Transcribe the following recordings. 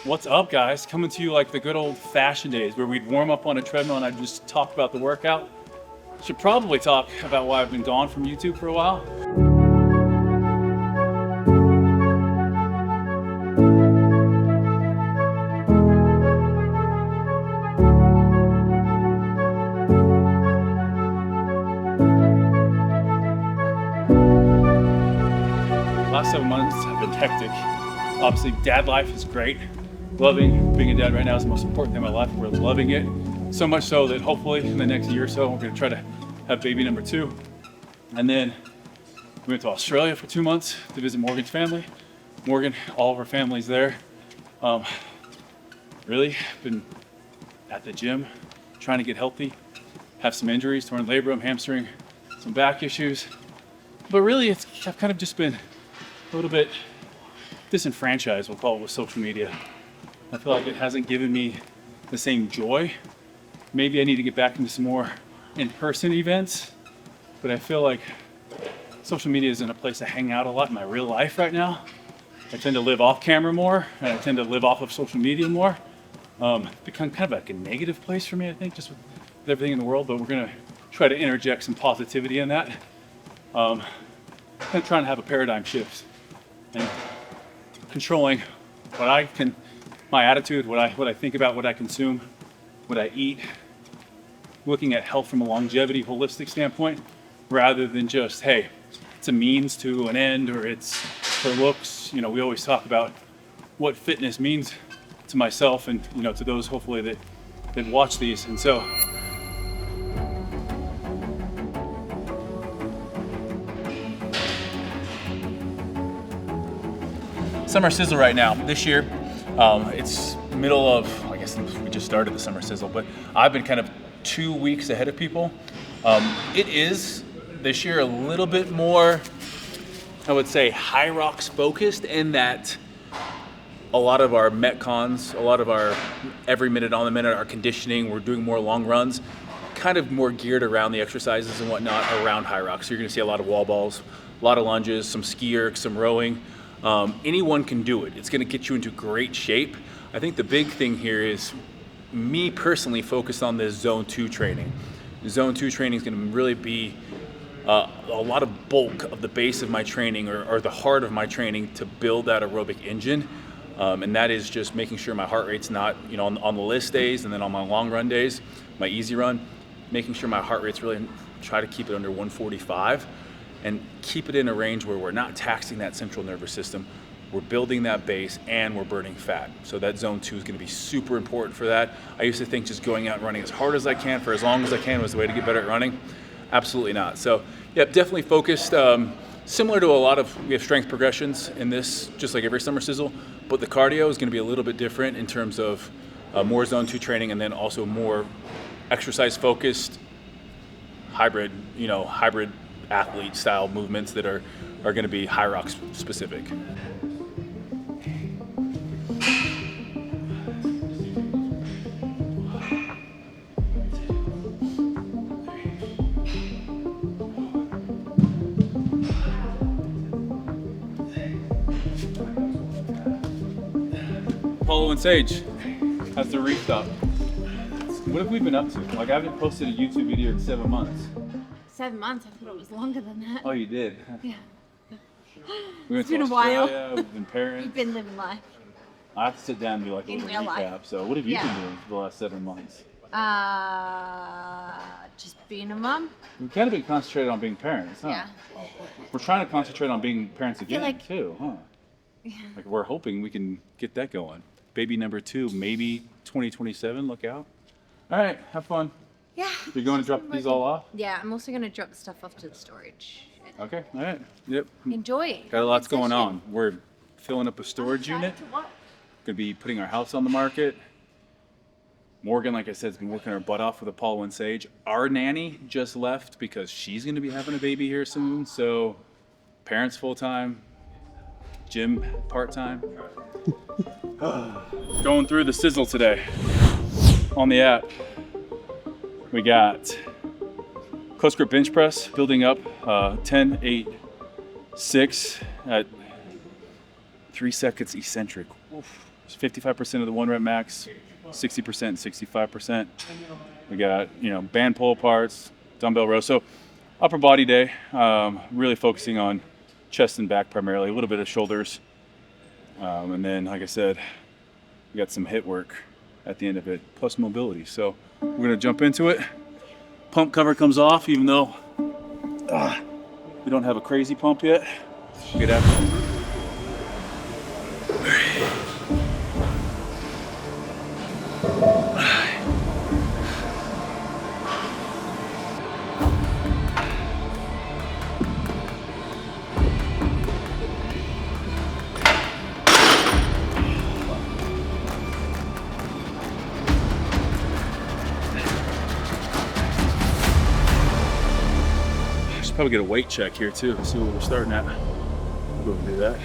What's up, guys? Coming to you like the good old fashioned days where we'd warm up on a treadmill and I'd just talk about the workout. Should probably talk about why I've been gone from YouTube for a while. Last 7 months have been hectic. Obviously, dad life is great. Loving being a dad right now is the most important thing in my life. We're loving it. So much so that hopefully in the next year or so, we're gonna try to have baby number 2. And then we went to Australia for 2 months to visit Morgan's family. Morgan, all of our family's there. Really been at the gym, trying to get healthy. Have some injuries, torn labrum, hamstring, some back issues. But really, I've kind of just been a little bit disenfranchised, we'll call it, with social media. I feel like it hasn't given me the same joy. Maybe I need to get back into some more in-person events, but I feel like social media isn't a place to hang out a lot in my real life right now. I tend to live off camera more, and I tend to live off of social media more. It's become kind of like a negative place for me, I think, just with everything in the world, but we're gonna try to interject some positivity in that. Kind of trying to have a paradigm shift and controlling what I can, my attitude, what I think about, what I consume, what I eat, looking at health from a longevity, holistic standpoint, rather than just, hey, it's a means to an end or it's for looks. You know, we always talk about what fitness means to myself and, you know, to those hopefully that watch these. And so Summer Sizzle right now. This year, it's middle of, I guess we just started the Summer Sizzle, but I've been kind of 2 weeks ahead of people. It is this year a little bit more, I would say, Hyrox focused in that a lot of our Metcons, a lot of our every minute on the minute, our conditioning, we're doing more long runs, kind of more geared around the exercises and whatnot around Hyrox. So you're gonna see a lot of wall balls, a lot of lunges, some ski erg, some rowing. Anyone can do it. It's going to get you into great shape. I think the big thing here is me personally focused on this zone 2 training. Zone 2 training is going to really be a lot of bulk of the base of my training or the heart of my training to build that aerobic engine. And that is just making sure my heart rate's not, you know, on the list days and then on my long run days, my easy run, making sure my heart rate's really, try to keep it under 145. And keep it in a range where we're not taxing that central nervous system, we're building that base, and we're burning fat. So that zone 2 is going to be super important for that. I used to think just going out and running as hard as I can for as long as I can was the way to get better at running. Absolutely not. So yeah, definitely focused. Similar to a lot of, we have strength progressions in this, just like every Summer Sizzle, but the cardio is going to be a little bit different in terms of more zone 2 training and then also more exercise focused, hybrid athlete style movements that are going to be Hyrox specific. Apollo and Sage has the reef up. What have we been up to? Like, I haven't posted a YouTube video in 7 months. 7 months? I thought it was longer than that. Oh, you did? Yeah. We went It's to been a Australia, while. we've been parents. You've been living life. I have to sit down and do like a In little real recap. life. So what have you Yeah. been doing for the last 7 months? Just being a mom. We've kind of been concentrated on being parents, huh? Yeah. We're trying to concentrate on being parents again, like- too, huh? Like, we're hoping we can get that going. Baby number 2, maybe 2027, look out. All right, have fun. Yeah. You're going to drop these all off? Yeah, I'm also going to drop the stuff off to the storage. Okay, all right. Yep. Enjoy. Got a lot's going Session. on. We're filling up a storage unit. Gonna be putting our house on the market. Morgan, like I said, has been working her butt off with Apollo and Sage. Our nanny just left because she's gonna be having a baby here soon. So parents full-time, gym part-time. Going through the sizzle today on the app. We got close grip bench press, building up 10, 8, 6 at 3 seconds eccentric. Oof. 55% of the 1 rep max, 60%, 65%. We got, band pull parts, dumbbell row. So upper body day, really focusing on chest and back primarily, a little bit of shoulders. And then, like I said, we got some HIIT work at the end of it, plus mobility. So we're gonna jump into it. Pump cover comes off, even though we don't have a crazy pump yet. We'll get after it. Probably get a weight check here too, see what we're starting at. We'll go and do that.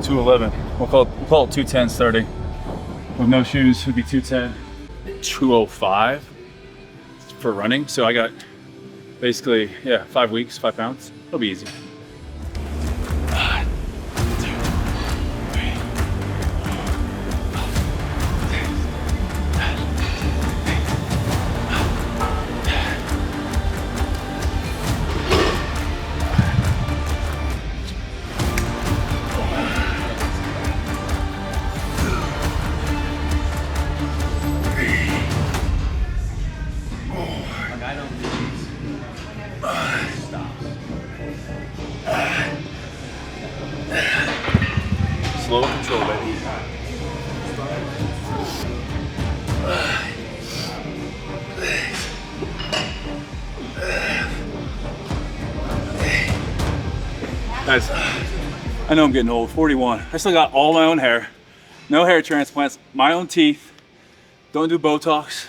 211. We'll call it 210 starting. With no shoes, would be 210. 205 for running. So I got basically, 5 weeks, 5 pounds. It'll be easy. Slow control, baby. Guys, I know I'm getting old, 41. I still got all my own hair, no hair transplants, my own teeth, don't do Botox.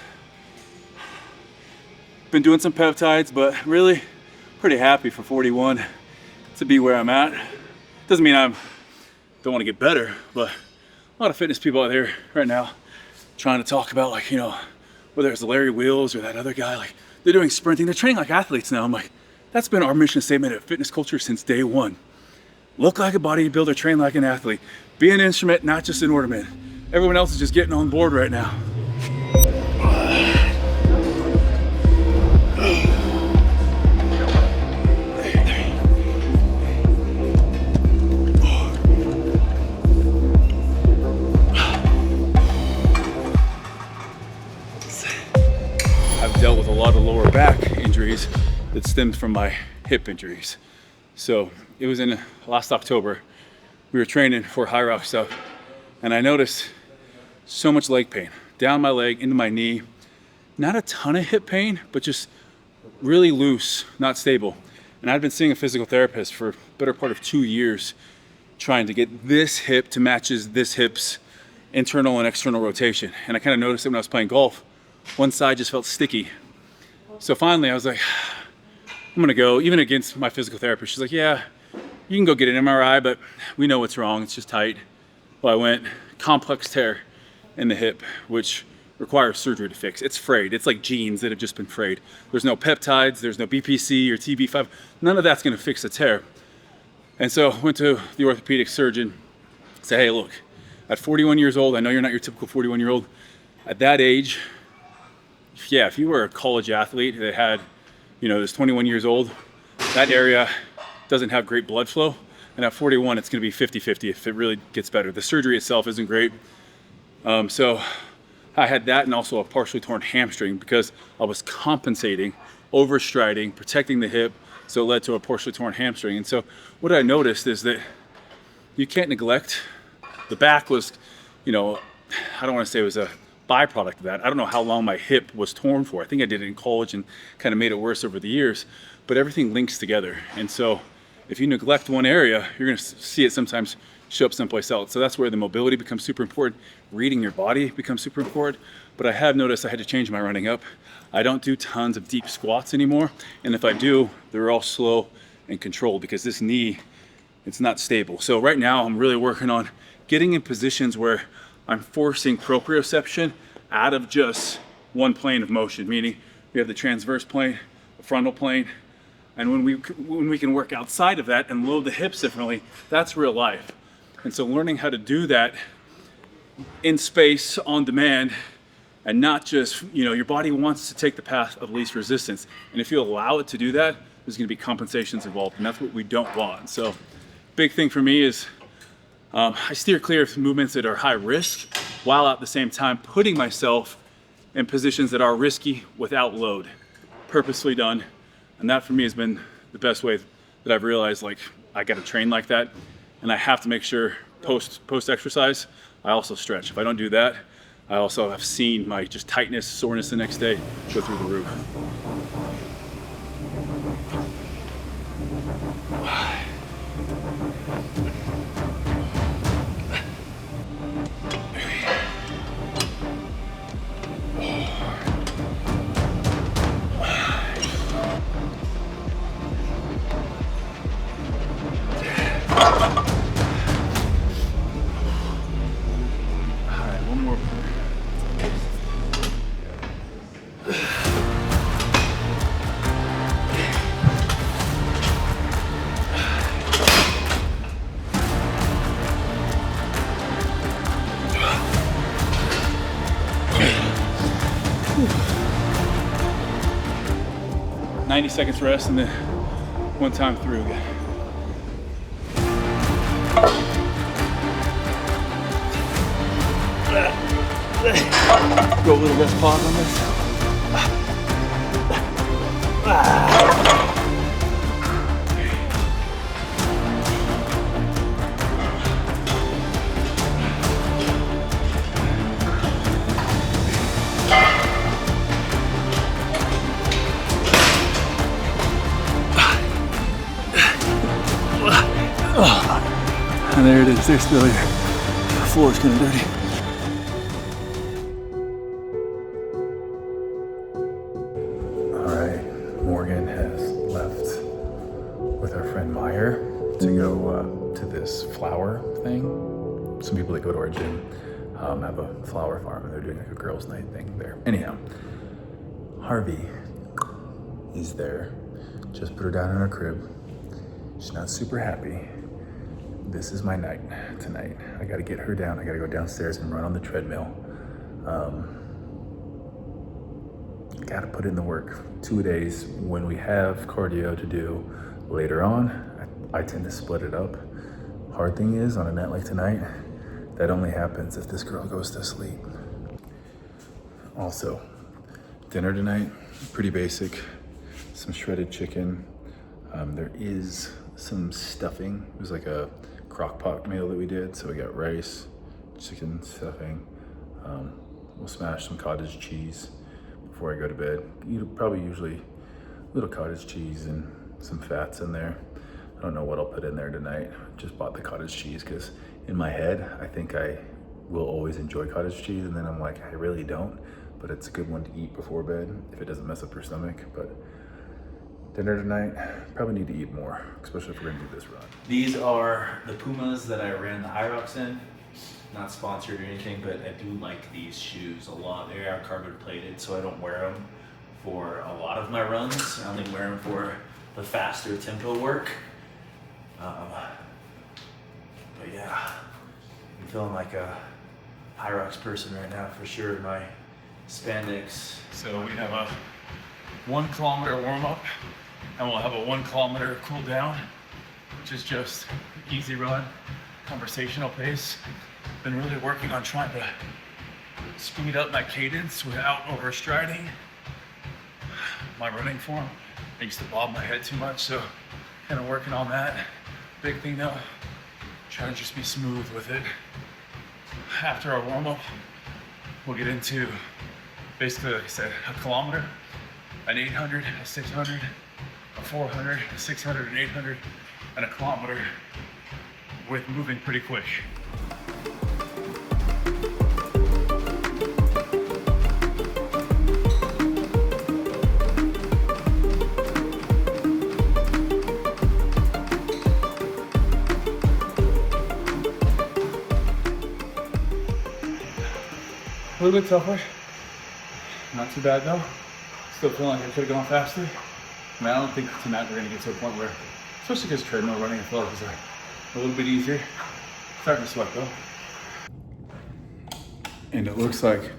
Been doing some peptides, but really pretty happy for 41 to be where I'm at. Doesn't mean I don't want to get better, but a lot of fitness people out there right now trying to talk about, like, whether it's Larry Wheels or that other guy, like they're doing sprinting, they're training like athletes now. I'm like, that's been our mission statement at Fitness Culture since day one. Look like a bodybuilder, train like an athlete. Be an instrument, not just an ornament. Everyone else is just getting on board right now. I've dealt with a lot of lower back injuries that stemmed from my hip injuries. So it was in last October, we were training for high rock stuff, and I noticed so much leg pain, down my leg, into my knee. Not a ton of hip pain, but just really loose, not stable. And I'd been seeing a physical therapist for a better part of 2 years, trying to get this hip to matches this hip's internal and external rotation. And I kind of noticed it when I was playing golf. One side just felt sticky. So finally I was like, I'm gonna go, even against my physical therapist. She's like, yeah, you can go get an MRI, but we know what's wrong, it's just tight. Well, I went, complex tear in the hip, which requires surgery to fix. It's frayed, it's like jeans that have just been frayed. There's no peptides, there's no BPC or TB5, none of that's gonna fix a tear. And so I went to the orthopedic surgeon, said, hey, look, at 41 years old, I know you're not your typical 41-year-old. At that age, yeah, if you were a college athlete that had, is 21 years old, that area doesn't have great blood flow. And at 41, it's gonna be 50-50 if it really gets better. The surgery itself isn't great. So I had that and also a partially torn hamstring because I was compensating, overstriding, protecting the hip. So it led to a partially torn hamstring. And so what I noticed is that you can't neglect, the back was, I don't wanna say it was a byproduct of that. I don't know how long my hip was torn for. I think I did it in college and kind of made it worse over the years, but everything links together. And so if you neglect one area, you're gonna see it sometimes show up someplace else. So that's where the mobility becomes super important. Reading your body becomes super important. But I have noticed I had to change my running up. I don't do tons of deep squats anymore. And if I do, they're all slow and controlled because this knee, it's not stable. So right now I'm really working on getting in positions where I'm forcing proprioception out of just one plane of motion, meaning we have the transverse plane, the frontal plane, And when we can work outside of that and load the hips differently, that's real life. And so learning how to do that in space, on demand, and not just, your body wants to take the path of least resistance. And if you allow it to do that, there's gonna be compensations involved, and that's what we don't want. So big thing for me is I steer clear of movements that are high risk, while at the same time putting myself in positions that are risky without load, purposefully done. And that for me has been the best way that I've realized, like, I gotta train like that, and I have to make sure post exercise, I also stretch. If I don't do that, I also have seen my just tightness, soreness the next day go through the roof. Whew. 90 seconds rest and then one time through again. Go a little rest pause on this. And there it is, there's failure. The floor is kind of dirty. All right, Morgan has left with our friend Meyer to go to this flower thing. Some people that go to our gym have a flower farm and they're doing like a girls' night thing there. Anyhow, Harvey is there. Just put her down in her crib. She's not super happy. This is my night tonight. I gotta get her down. I gotta go downstairs and run on the treadmill. Gotta put in the work. 2 days. When we have cardio to do later on, I tend to split it up. Hard thing is, on a night like tonight, that only happens if this girl goes to sleep. Also, dinner tonight, pretty basic. Some shredded chicken. There is some stuffing. It was like a crock pot meal that we did. So we got rice, chicken stuffing. We'll smash some cottage cheese before I go to bed. Probably usually a little cottage cheese and some fats in there. I don't know what I'll put in there tonight. Just bought the cottage cheese because in my head, I think I will always enjoy cottage cheese. And then I'm like, I really don't, but it's a good one to eat before bed if it doesn't mess up your stomach. But dinner tonight, probably need to eat more, especially if we're gonna do this run. These are the Pumas that I ran the Hyrox in. Not sponsored or anything, but I do like these shoes a lot. They are carbon plated, so I don't wear them for a lot of my runs. I only wear them for the faster tempo work. But yeah, I'm feeling like a Hyrox person right now for sure. My spandex. So we have a 1 kilometer warm up and we'll have a 1 kilometer cool down, which is just easy run, conversational pace. Been really working on trying to speed up my cadence without overstriding my running form. I used to bob my head too much, so kind of working on that. Big thing though, trying to just be smooth with it. After our warm up, we'll get into basically, like I said, a kilometer, an 800, a 600, a 400, a 600, an 800, and a kilometer with moving pretty quick. A little bit tougher. Not too bad though. Still feeling like I could have gone faster. mean, I don't think tonight we're gonna get to a point where, especially because treadmill running, I feel like is a little bit easier. Starting to sweat though. And it looks like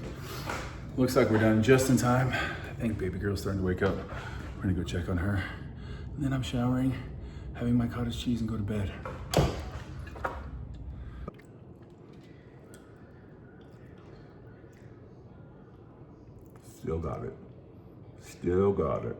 we're done just in time. I think baby girl's starting to wake up. We're gonna go check on her. And then I'm showering, having my cottage cheese and go to bed. Still got it. Still got it.